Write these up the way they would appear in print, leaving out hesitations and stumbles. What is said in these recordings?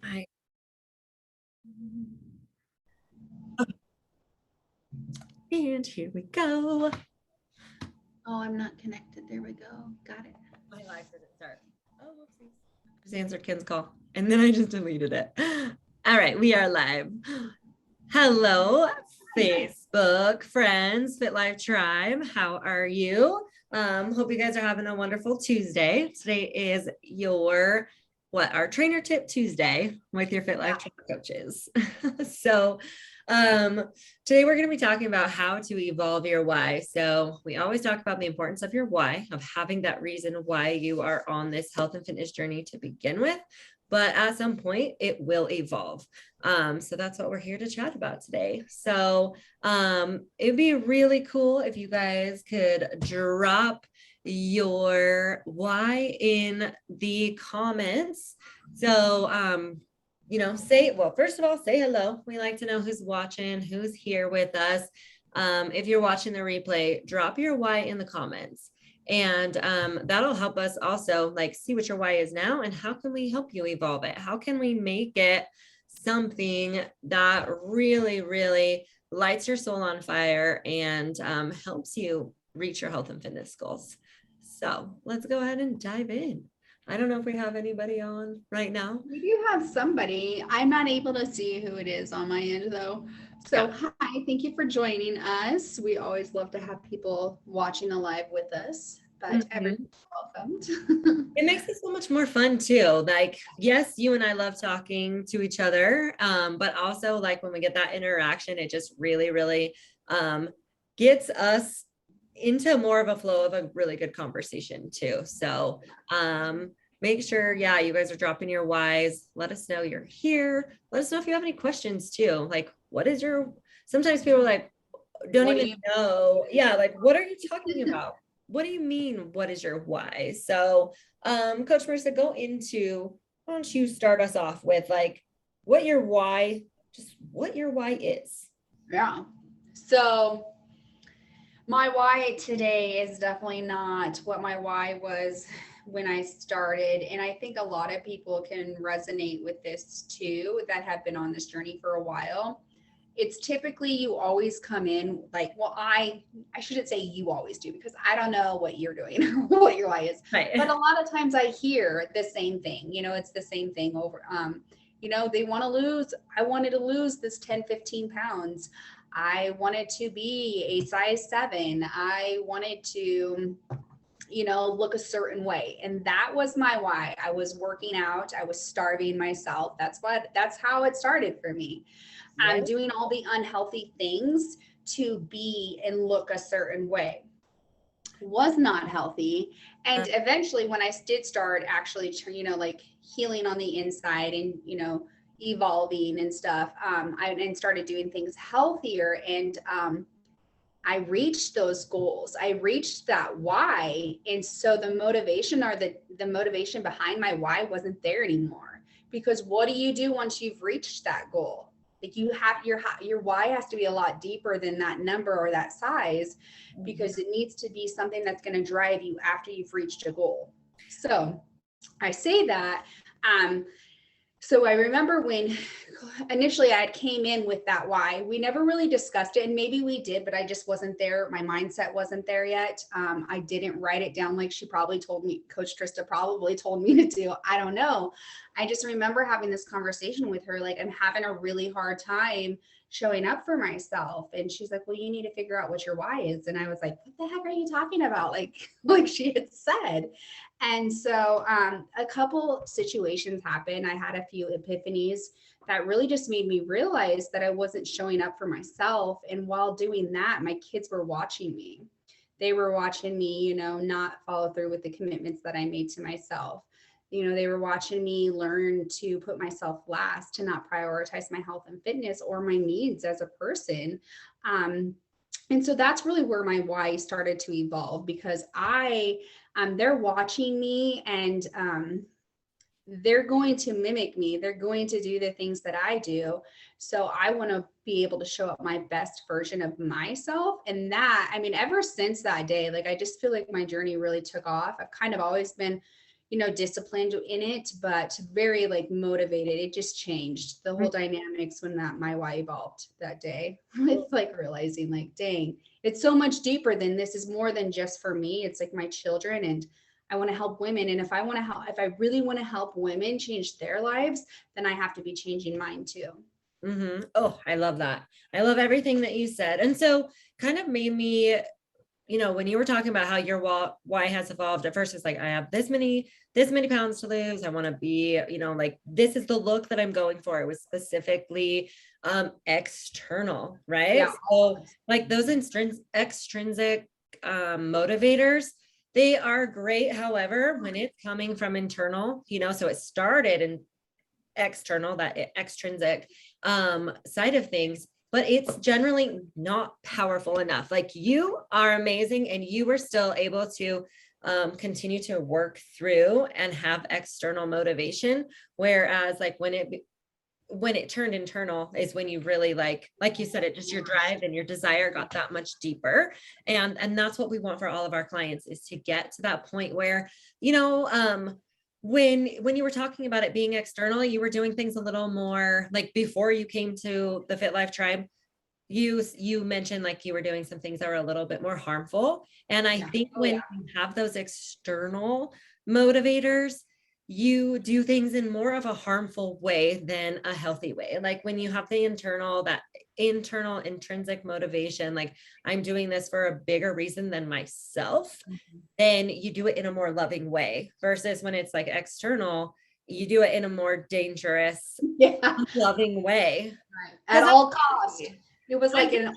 I, and here we go. Oh, I'm not connected. There we go. Got it. My live didn't start. Oh, whoopsies. Just answered Ken's call and then I just deleted it. All right, we are live. Hello, Facebook friends, Fit Life Tribe. How are you? Hope you guys are having a wonderful Tuesday. Today is our trainer tip Tuesday with your Fit Life Tribe coaches. So today we're going to be talking about how to evolve your why. So we always talk about the importance of your why, of having that reason why you are on this health and fitness journey to begin with. But at some point it will evolve. So that's what we're here to chat about today. So it'd be really cool if you guys could drop your why in the comments. So first of all, say hello. We like to know who's watching, who's here with us. If you're watching the replay, drop your why in the comments. And that'll help us also see what your why is now and how can we help you evolve it? How can we make it something that really, really lights your soul on fire and helps you reach your health and fitness goals? So let's go ahead and dive in. I don't know if we have anybody on right now. We do have somebody. I'm not able to see who it is on my end though. So hi, thank you for joining us. We always love to have people watching the live with us, but everyone's welcomed. It makes it so much more fun too. Yes, you and I love talking to each other, but also when we get that interaction, it just really, really gets us into more of a flow of a really good conversation too. So make sure, you guys are dropping your whys. Let us know you're here. Let us know if you have any questions too. Sometimes people don't even know. Yeah, what are you talking about? What do you mean? What is your why? So, Coach Marissa, why don't you start us off with what your why is? Yeah. So my why today is definitely not what my why was when I started. And I think a lot of people can resonate with this too, that have been on this journey for a while. It's typically you always come in I shouldn't say you always do because I don't know what you're doing or what your why is. Right. But a lot of times I hear the same thing, it's the same thing over. They want to lose. I wanted to lose this 10, 15 pounds. I wanted to be a size 7. I wanted to look a certain way. And that was my why. I was working out. I was starving myself. That's how it started for me. I'm doing all the unhealthy things to be and look a certain way. Was not healthy. And eventually when I did start actually, healing on the inside and, evolving and stuff, I started doing things healthier and, I reached those goals. I reached that why. And so the motivation or the motivation behind my why wasn't there anymore. Because what do you do once you've reached that goal? You have your why has to be a lot deeper than that number or that size, because it needs to be something that's going to drive you after you've reached a goal. So I say that so I remember when initially I came in with that why. We never really discussed it, and maybe we did, but I just wasn't there. My mindset wasn't there yet. I didn't write it down like she probably told me, Coach Trista probably told me to do. I don't know. I just remember having this conversation with her, I'm having a really hard time showing up for myself. And she's like, well, you need to figure out what your why is. And I was like, what the heck are you talking about? Like she had said. And so a couple situations happened. I had a few epiphanies that really just made me realize that I wasn't showing up for myself. And while doing that, my kids were watching me. They were watching me, not follow through with the commitments that I made to myself. They were watching me learn to put myself last, to not prioritize my health and fitness or my needs as a person. And so that's really where my why started to evolve, because they're watching me and they're going to mimic me. They're going to do the things that I do. So I want to be able to show up my best version of myself. And ever since that day, I just feel like my journey really took off. I've kind of always been, disciplined in it, but very like motivated. It just changed the whole dynamics when my why evolved that day with like realizing like, dang, it's so much deeper than this is more than just for me. It's like my children, and I want to help women. And if I really want to help women change their lives, then I have to be changing mine too. Mm-hmm. Oh, I love that. I love everything that you said. And so kind of made me, when you were talking about how your why has evolved, at first it's like, I have this many pounds to lose. I want to be, like, this is the look that I'm going for. It was specifically external, right? Yeah. So like those extrinsic motivators, they are great. However, when it's coming from internal, so it started in external, that extrinsic side of things, but it's generally not powerful enough. Like, you are amazing and you were still able to continue to work through and have external motivation. Whereas like when it turned internal is when you really like you said, it just, your drive and your desire got that much deeper. And that's what we want for all of our clients, is to get to that point where, when you were talking about it being external, you were doing things a little more like, before you came to the Fit Life Tribe, you mentioned like you were doing some things that were a little bit more harmful. And I think when you have those external motivators, you do things in more of a harmful way than a healthy way. Like when you have that internal intrinsic motivation, like, I'm doing this for a bigger reason than myself, then you do it in a more loving way, versus when it's like external, you do it in a more dangerous, loving way. Right. At all cost. It was like it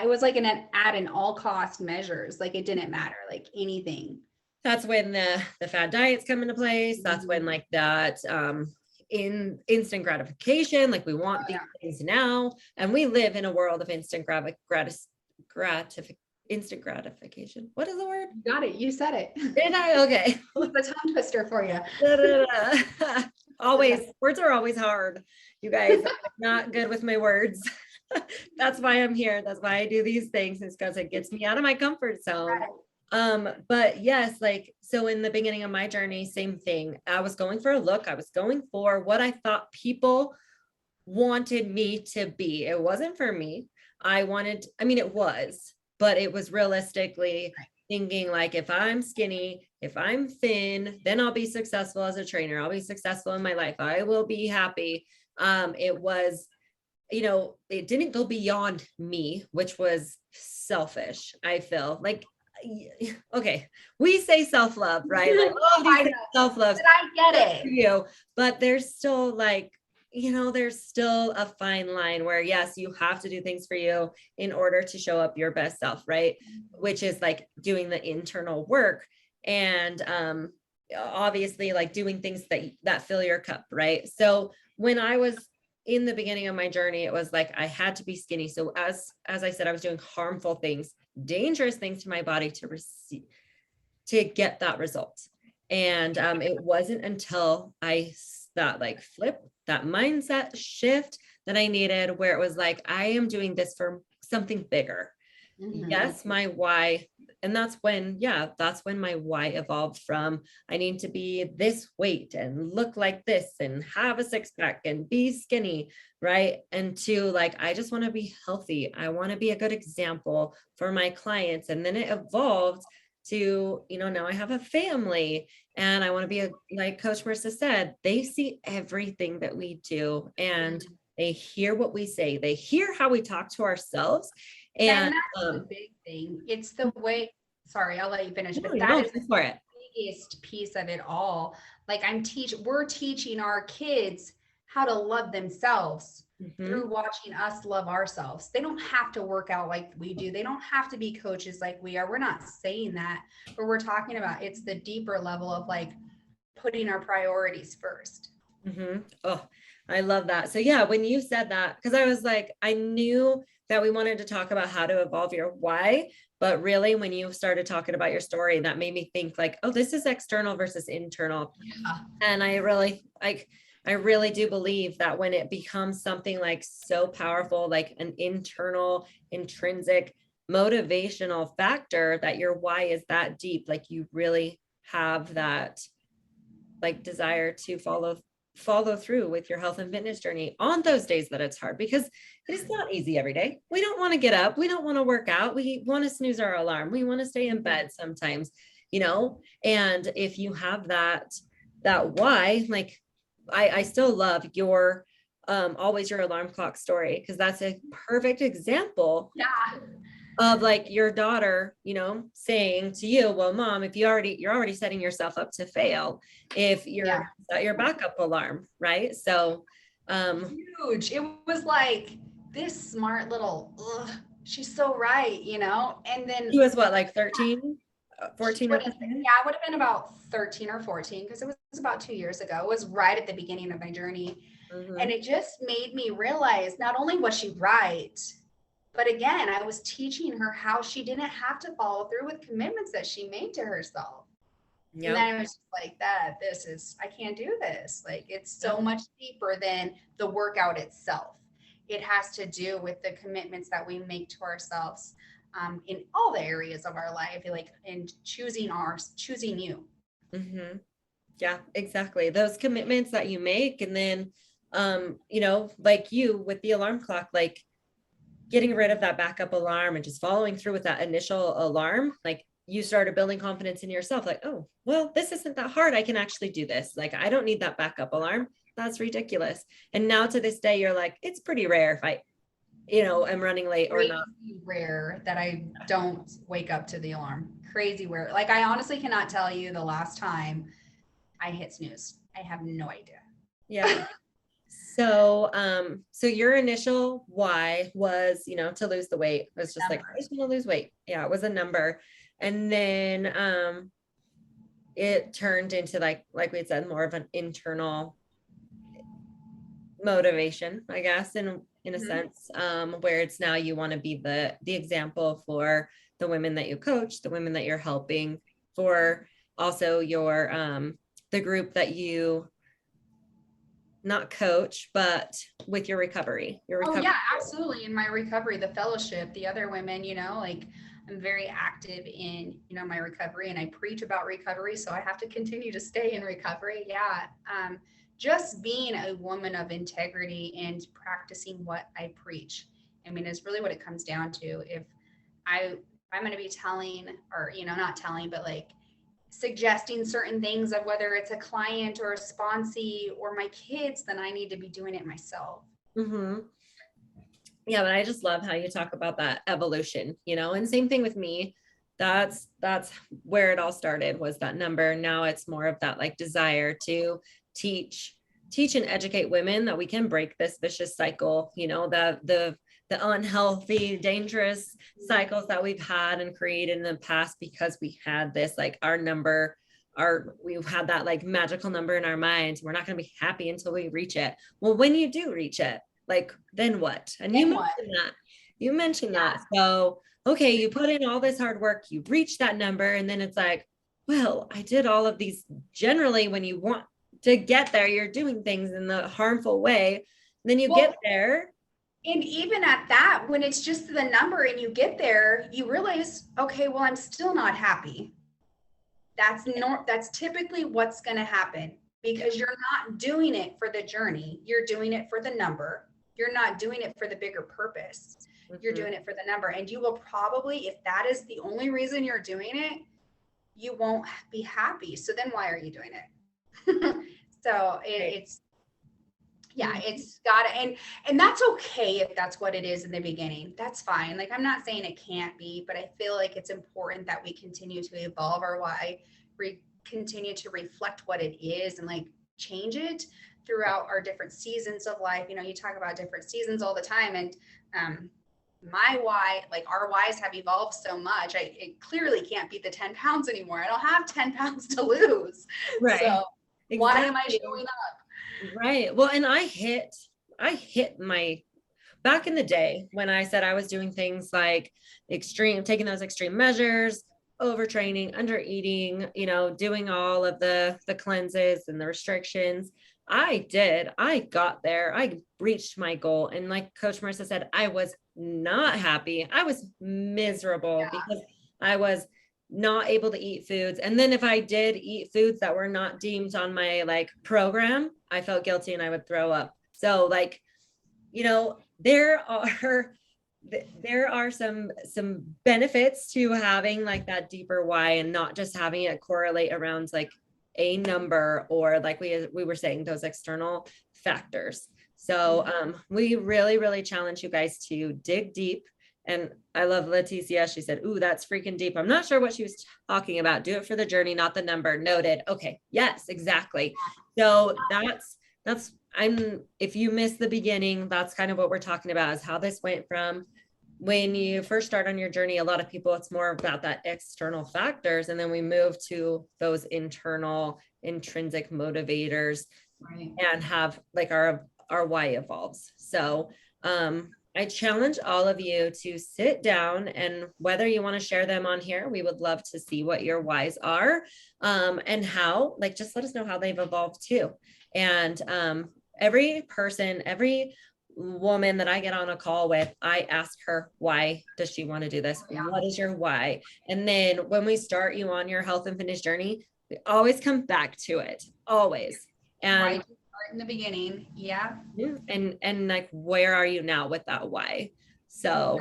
was like at an all cost measures. Like it didn't matter, like anything. That's when the fad diets come into place. That's when like that in instant gratification, like we want these things now, and we live in a world of instant instant gratification. What is the word? You got it. You said it. Did I? Okay. It's a tongue twister for you. Always, words are always hard. You guys, I'm not good with my words. That's why I'm here. That's why I do these things, is because it gets me out of my comfort zone. But yes, like, so in the beginning of my journey, same thing. I was going for a look. I was going for what I thought people wanted me to be. It wasn't for me. It was, but it was realistically thinking like, if I'm skinny, if I'm thin, then I'll be successful as a trainer. I'll be successful in my life. I will be happy. It was, it didn't go beyond me, which was selfish. I feel like, okay, we say self-love, right? Like, oh, self-love. I get it. But there's still like, there's still a fine line where, yes, you have to do things for you in order to show up your best self, right? Which is like doing the internal work, and obviously like doing things that fill your cup, right? So when I was in the beginning of my journey, it was like, I had to be skinny. So as I said, I was doing harmful things, dangerous things to my body to get that result. And it wasn't until that mindset shift that I needed, where it was like, I am doing this for something bigger. Yes, my why. And that's when my why evolved from, I need to be this weight and look like this and have a six pack and be skinny, right? And to like, I just want to be healthy. I want to be a good example for my clients. And then it evolved to, now I have a family, and I want to be like Coach Marissa said, they see everything that we do, and they hear what we say. They hear how we talk to ourselves. And that's the big thing. It's the way, sorry, I'll let you finish, but that is the biggest piece of it all. Like we're teaching our kids how to love themselves through watching us love ourselves. They don't have to work out like we do. They don't have to be coaches like we are. We're not saying that, but we're talking about, it's the deeper level of like putting our priorities first. Oh, I love that. So yeah, when you said that, because I was like, I knew that we wanted to talk about how to evolve your why, but really when you started talking about your story, that made me think like, oh, this is external versus internal. And I really do believe that when it becomes something like so powerful, like an internal intrinsic motivational factor, that your why is that deep, like you really have that like desire to follow through with your health and fitness journey on those days that it's hard, because it is not easy every day. We don't want to get up. We don't want to work out. We want to snooze our alarm. We want to stay in bed sometimes, and if you have that why, like I still love your always your alarm clock story, because that's a perfect example of like your daughter, saying to you, well, mom, if you're already setting yourself up to fail if you're at your backup alarm, right? So huge. It was like, this smart little, she's so right, and then he was what, like 13, 14 or 15? Yeah, I would have been about 13 or 14, because it was about 2 years ago. It was right at the beginning of my journey. And it just made me realize not only was she right, but again, I was teaching her how she didn't have to follow through with commitments that she made to herself. Yep. And then I was just like, I can't do this. Like, it's so much deeper than the workout itself. It has to do with the commitments that we make to ourselves in all the areas of our life, like in choosing you. Mm-hmm. Yeah, exactly. Those commitments that you make. And then, like you with the alarm clock, like getting rid of that backup alarm and just following through with that initial alarm, like you started building confidence in yourself, like, oh, well, this isn't that hard. I can actually do this. Like, I don't need that backup alarm. That's ridiculous. And now to this day, you're like, it's pretty rare if I, am running late or not. Rare that I don't wake up to the alarm. Crazy rare. Like, I honestly cannot tell you the last time I hit snooze. I have no idea. Yeah. So your initial why was, to lose the weight. It was just like, I just want to lose weight. Yeah, it was a number. And then it turned into like we had said, more of an internal motivation, I guess, in a sense, where it's now you want to be the example for the women that you coach, the women that you're helping, for also your the group that you not coach, but with your recovery. Oh yeah, absolutely. In my recovery, the fellowship, the other women, like I'm very active in, my recovery, and I preach about recovery. So I have to continue to stay in recovery. Yeah. Just being a woman of integrity and practicing what I preach. I mean, it's really what it comes down to. If I'm going to be telling, or, not telling, but like suggesting certain things of whether it's a client or a sponsee or my kids, then I need to be doing it myself. Mm-hmm. Yeah, but I just love how you talk about that evolution, and same thing with me. That's where it all started, was that number. Now it's more of that like desire to teach and educate women that we can break this vicious cycle, the unhealthy, dangerous cycles that we've had and created in the past, because we had this, like we've had that like magical number in our minds. We're not going to be happy until we reach it. Well, when you do reach it, like, then what? And you mentioned that. So, okay, you put in all this hard work, you reach that number, and then it's like, well, I did all of these. Generally, when you want to get there, you're doing things in the harmful way. Then you get there. And even at that, when it's just the number and you get there, you realize, okay, well, I'm still not happy. That's typically what's going to happen, because you're not doing it for the journey. You're doing it for the number. You're not doing it for the bigger purpose. You're doing it for the number. And you will probably, if that is the only reason you're doing it, you won't be happy. So then why are you doing it? So it's gotta, and that's okay if that's what it is in the beginning. That's fine. Like, I'm not saying it can't be, but I feel like it's important that we continue to evolve our why, continue to reflect what it is, and like change it throughout our different seasons of life. You talk about different seasons all the time, and my why, like our whys have evolved so much. It clearly can't be the 10 pounds anymore. I don't have 10 pounds to lose. Right. So exactly. Why am I showing up? Right. Well, and I hit my, back in the day when I said I was doing things like taking those extreme measures, overtraining, under eating, doing all of the cleanses and the restrictions. I got there. I reached my goal. And like Coach Marissa said, I was not happy. I was miserable because I was not able to eat foods. And then if I did eat foods that were not deemed on my like program, I felt guilty and I would throw up. So like, you know, there are some benefits to having like that deeper why and not just having it correlate around like a number or like we were saying, those external factors. So we really challenge you guys to dig deep. And I love Leticia. She said, "Ooh, that's freaking deep." I'm not sure what she was talking about. Do it for the journey, not the number. Noted. Okay. Yes, exactly. So if you missed the beginning, that's kind of what we're talking about, is how this went from when you first start on your journey. A lot of people, it's more about that external factors. And then we move to those internal intrinsic motivators, Right. and have like our why evolves. So I challenge all of you to sit down, and whether you want to share them on here, we would love to see what your whys are, and how, like, just let us know how they've evolved too. And every person, every woman that I get on a call with, I ask her, why does she want to do this? Yeah. What is your why? And then when we start you on your health and fitness journey, we always come back to it, always. And Right. Start in the beginning. Yeah. and like, where are you now with that why? So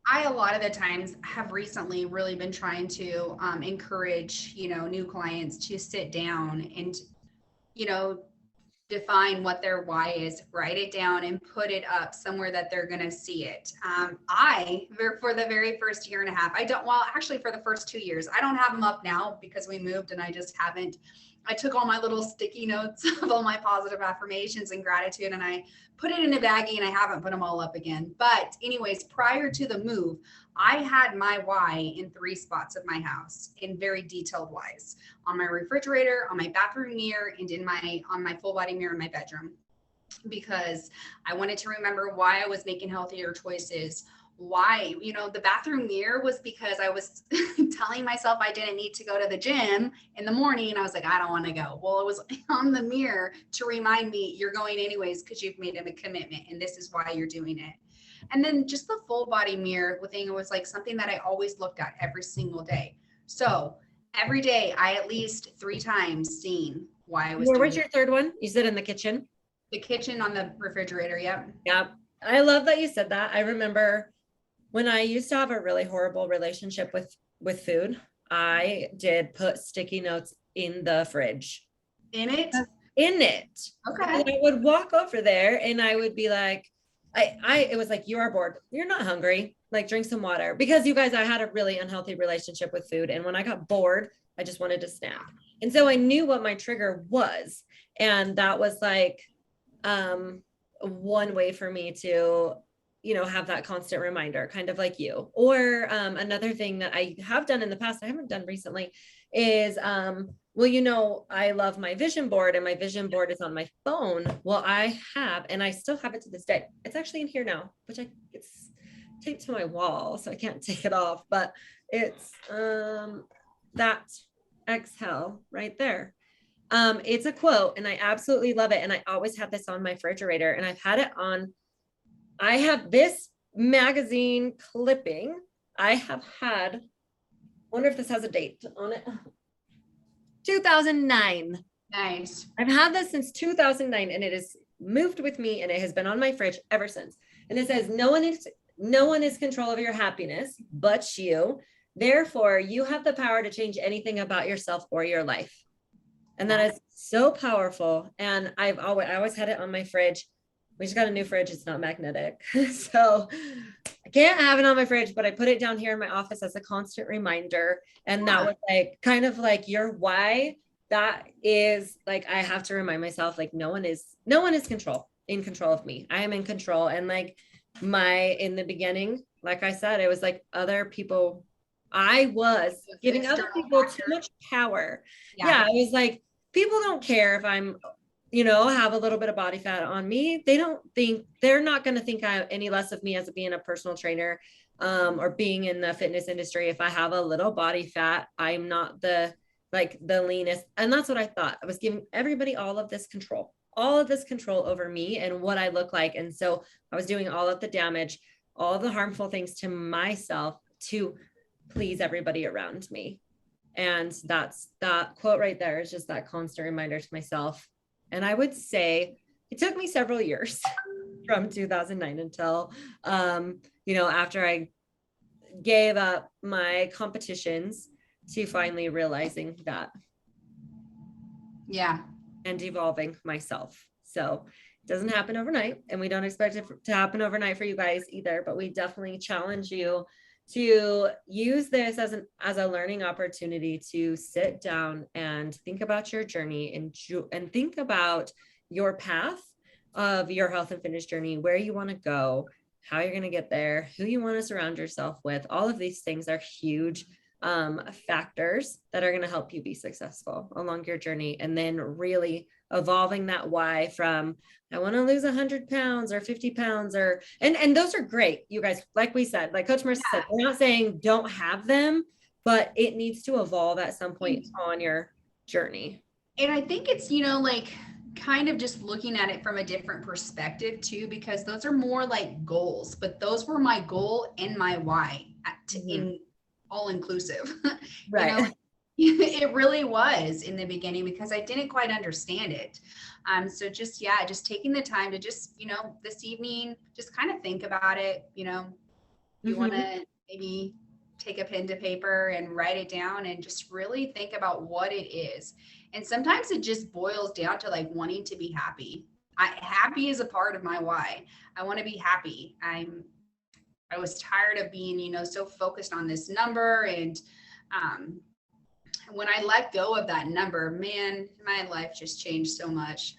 I, a lot of the times, have recently really been trying to encourage, new clients to sit down and, define what their why is, write it down and put it up somewhere that they're going to see it. For the very first year and a half, actually for the first 2 years, I don't have them up now because we moved and I just haven't. I took all my little sticky notes of all my positive affirmations and gratitude, and I put it in a baggie, and I haven't put them all up again. But anyways, prior to the move, I had my why in 3 spots of my house, in very detailed whys: on my refrigerator, on my bathroom mirror, and on my full body mirror in my bedroom, because I wanted to remember why I was making healthier choices. Why, the bathroom mirror was because I was telling myself I didn't need to go to the gym in the morning. I was like, I don't want to go. Well, it was on the mirror to remind me, you're going anyways because you've made a commitment and this is why you're doing it. And then just the full body mirror thing was like something that I always looked at every single day. So every day I at least 3 times seen why I was where's your third one? You said in the kitchen. The kitchen, on the refrigerator. Yep. I love that you said that. I remember when I used to have a really horrible relationship with food, I did put sticky notes in the fridge. In it? Okay. And I would walk over there and I would be like, it was like, you are bored. You're not hungry. Like, drink some water. Because you guys, I had a really unhealthy relationship with food. And when I got bored, I just wanted to snap. And so I knew what my trigger was. And that was like one way for me to have that constant reminder, kind of like you. Or another thing that I have done in the past, I haven't done recently, is I love my vision board, and my vision board is on my phone. Well, I have, and I still have it to this day. It's actually in here now, which it's taped to my wall, so I can't take it off, but it's that exhale right there. It's a quote and I absolutely love it. And I always have this on my refrigerator, and I've had it on. I have this magazine clipping. I have had, wonder if this has a date on it. 2009. Nice. I've had this since 2009, and it has moved with me, and it has been on my fridge ever since. And it says, no one is control of your happipiness but you. Therefore, you have the power to change anything about yourself or your life. And that is so powerful. And I always had it on my fridge. We just got a new fridge. It's not magnetic. So I can't have it on my fridge, but I put it down here in my office as a constant reminder. And that was like, kind of like your why. That is like, I have to remind myself, like, no one is in control of me. I am in control. And like in the beginning, like I said, it was like other people, I was giving other people too much power. Yeah. I was like, people don't care if I'm, have a little bit of body fat on me. They're not going to think any less of me as being a personal trainer, or being in the fitness industry. If I have a little body fat, I'm not the leanest. And that's what I thought. I was giving everybody all of this control over me and what I look like. And so I was doing all of the damage, all of the harmful things to myself to please everybody around me. And that quote right there is just that constant reminder to myself. And I would say it took me several years from 2009 until, after I gave up my competitions to finally realizing that. Yeah. And evolving myself. So it doesn't happen overnight, and we don't expect it to happen overnight for you guys either, but we definitely challenge you to use this as a learning opportunity to sit down and think about your journey and think about your path of your health and fitness journey, where you want to go, how you're going to get there, who you want to surround yourself with. All of these things are huge factors that are going to help you be successful along your journey. And then really evolving that why from, I want to lose 100 pounds or 50 pounds and those are great. You guys, like we said, like Coach Marissa said, we're not saying don't have them, but it needs to evolve at some point on your journey. And I think it's, like kind of just looking at it from a different perspective too, because those are more like goals, but those were my goal and my why in all inclusive. Right. It really was in the beginning because I didn't quite understand it. So just taking the time to just, this evening, just kind of think about it. You want to maybe take a pen to paper and write it down and just really think about what it is. And sometimes it just boils down to like wanting to be happy. Happy is a part of my why. I want to be happy. I was tired of being, so focused on this number. And when I let go of that number, man, my life just changed so much.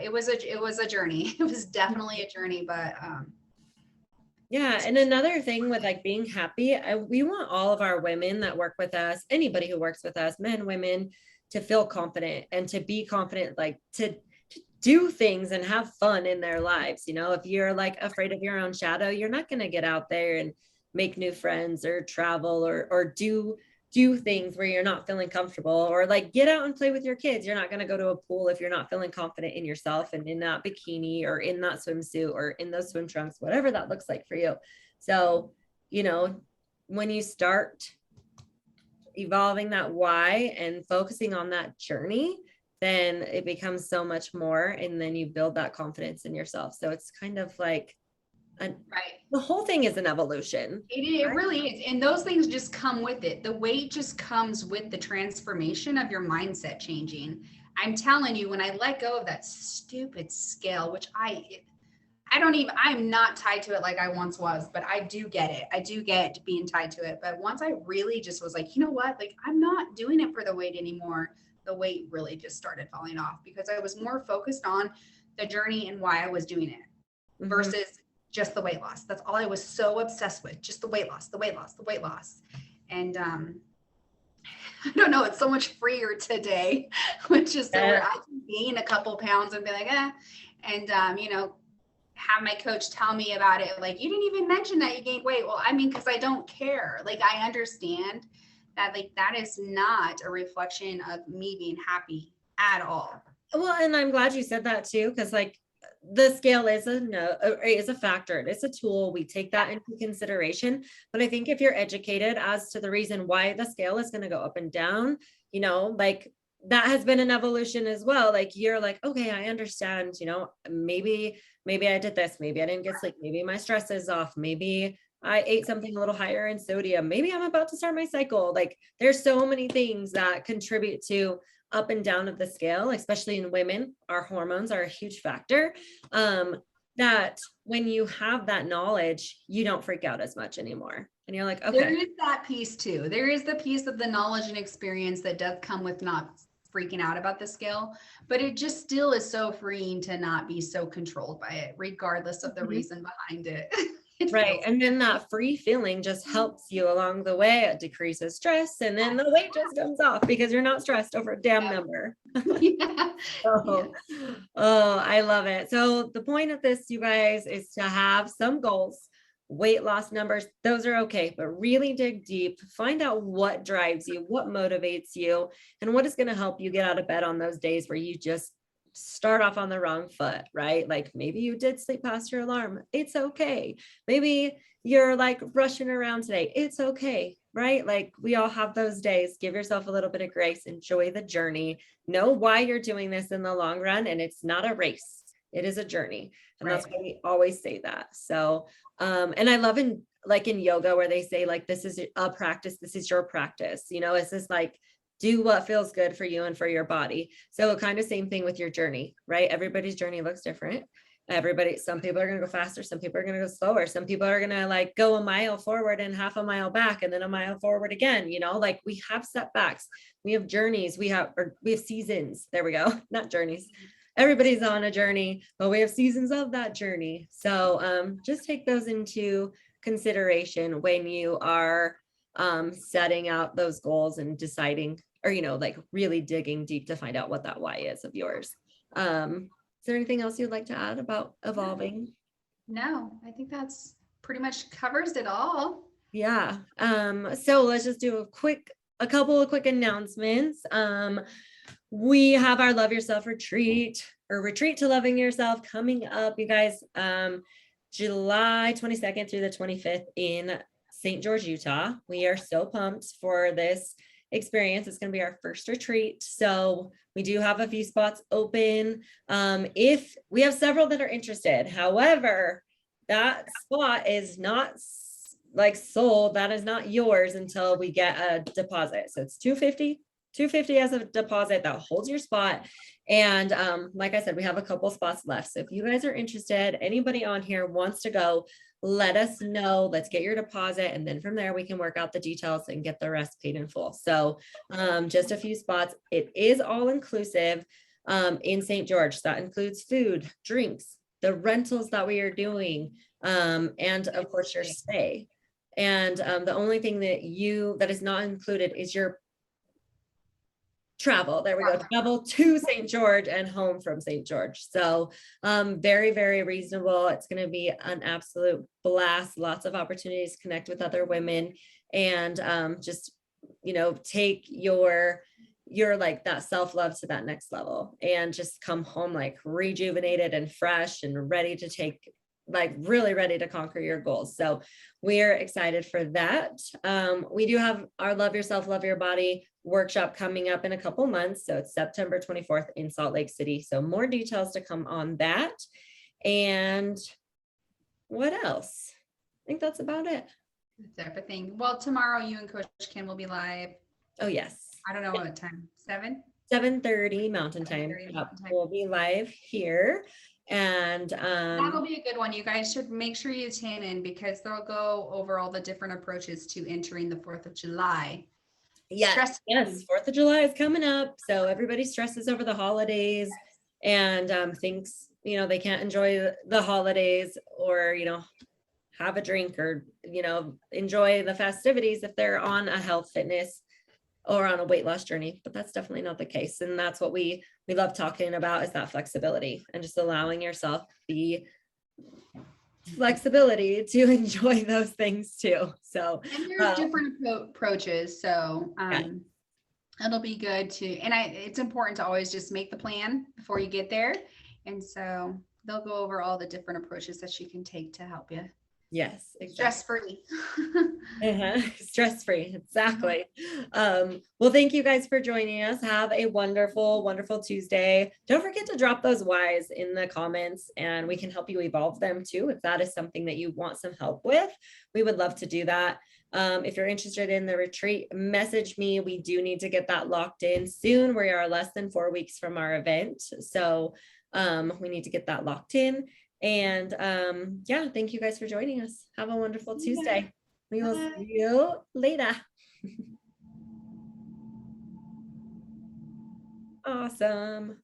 It was a journey. It was definitely a journey, but yeah. And another thing with like being happy, we want all of our women that work with us, anybody who works with us, men, women, to feel confident and to be confident, like to do things and have fun in their lives. If you're like afraid of your own shadow, you're not going to get out there and make new friends or travel or do things where you're not feeling comfortable, or like get out and play with your kids. You're not going to go to a pool if you're not feeling confident in yourself and in that bikini or in that swimsuit or in those swim trunks, whatever that looks like for you. So, when you start evolving that why and focusing on that journey, then it becomes so much more. And then you build that confidence in yourself. So it's kind of like, the whole thing is an evolution. It really is. And those things just come with it. The weight just comes with the transformation of your mindset changing. I'm telling you, when I let go of that stupid scale, which I'm not tied to it like I once was, but I do get it. I do get being tied to it. But once I really just was like, you know what, like I'm not doing it for the weight anymore. The weight really just started falling off because I was more focused on the journey and why I was doing it versus just the weight loss. That's all I was so obsessed with, just the weight loss, the weight loss, the weight loss. And I don't know, it's so much freer today, which is where I can gain a couple pounds and be like, and have my coach tell me about it. Like, you didn't even mention that you gained weight. Well, I mean, because I don't care. Like, I understand that, like, that is not a reflection of me being happy at all. Well, and I'm glad you said that too, because like the scale is a factor. It's a tool. We take that into consideration. But I think if you're educated as to the reason why the scale is going to go up and down, like that has been an evolution as well. Like you're like, okay, I understand, maybe I did this, maybe I didn't get sleep, maybe my stress is off, maybe I ate something a little higher in sodium, maybe I'm about to start my cycle. Like there's so many things that contribute to up and down of the scale, especially in women. Our hormones are a huge factor. That when you have that knowledge, you don't freak out as much anymore. And you're like, okay. There is that piece too. There is the piece of the knowledge and experience that does come with not freaking out about the scale, but it just still is so freeing to not be so controlled by it, regardless of the reason behind it. Right. And then that free feeling just helps you along the way. It decreases stress, and then the weight just comes off because you're not stressed over a damn number. Oh, I love it. So the point of this, you guys, is to have some goals. Weight loss numbers, those are okay, but really dig deep, find out what drives you, what motivates you, and what is going to help you get out of bed on those days where you just start off on the wrong foot, right? Like maybe you did sleep past your alarm. It's okay. Maybe you're like rushing around today. It's okay. right? Like we all have those days. Give yourself a little bit of grace, enjoy the journey, know why you're doing this in the long run. And it's not a race, it is a journey. And that's why we always say that. So, and I love in like in yoga where they say like, this is a practice, this is your practice, you know, it's just like, do what feels good for you and for your body. So kind of same thing with your journey, right? Everybody's journey looks different. Some people are going to go faster, some people are going to go slower, some people are going to like go a mile forward and half a mile back and then a mile forward again, you know, like we have setbacks, we have journeys, we have seasons. There we go. Not journeys. Everybody's on a journey, but we have seasons of that journey. So just take those into consideration when you are setting out those goals and deciding, or, you know, like really digging deep to find out what that why is of yours. Is there anything else you'd like to add about evolving? No, I think that's pretty much covers it all. Yeah. So let's just do a couple of quick announcements. We have our Love Yourself retreat or retreat to loving yourself coming up, you guys, July 22nd through the 25th in St. George, Utah. We are so pumped for this experience. It's going to be our first retreat. So we do have a few spots open. If we have several that are interested, however, that spot is not like sold. That is not yours until we get a deposit. So it's $250 as a deposit that holds your spot. And like I said, we have a couple spots left. So if you guys are interested, anybody on here wants to go, let us know. Let's get your deposit. And then from there, we can work out the details and get the rest paid in full. So just a few spots. It is all inclusive in St. George. That includes food, drinks, the rentals that we are doing, and of course your stay. And the only thing that is not included is your travel. There we go. Travel to St. George and home from St. George. So very, very reasonable. It's going to be an absolute blast. Lots of opportunities to connect with other women and just, you know, take your like that self-love to that next level and just come home like rejuvenated and fresh and ready to take, like really ready to conquer your goals. So we're excited for that. We do have our Love Yourself, Love Your Body workshop coming up in a couple months. So it's September 24th in Salt Lake City. So more details to come on that. And what else? I think that's about it. That's everything. Well, tomorrow you and Coach Ken will be live. Oh, yes. I don't know what time. 7:30 Mountain Time. We'll be live here. And that'll be a good one. You guys should make sure you tune in because they'll go over all the different approaches to entering the 4th of July. Yes, 4th of July is coming up. So everybody stresses over the holidays and thinks, you know, they can't enjoy the holidays or, you know, have a drink or, you know, enjoy the festivities if they're on a health, fitness, or on a weight loss journey, but that's definitely not the case. And that's what we love talking about is that flexibility and just allowing yourself the flexibility to enjoy those things too. So and there's different approaches. So it'll be good to, and it's important to always just make the plan before you get there. And so they'll go over all the different approaches that you can take to help you. Yes, exactly. Stress-free. Stress-free, exactly. Well, thank you guys for joining us. Have a wonderful, wonderful Tuesday. Don't forget to drop those whys in the comments and we can help you evolve them too. If that is something that you want some help with, we would love to do that. If you're interested in the retreat, message me. We do need to get that locked in soon. We are less than 4 weeks from our event. So we need to get that locked in. And yeah, thank you guys for joining us. Have a wonderful Tuesday. We will see you later. Awesome.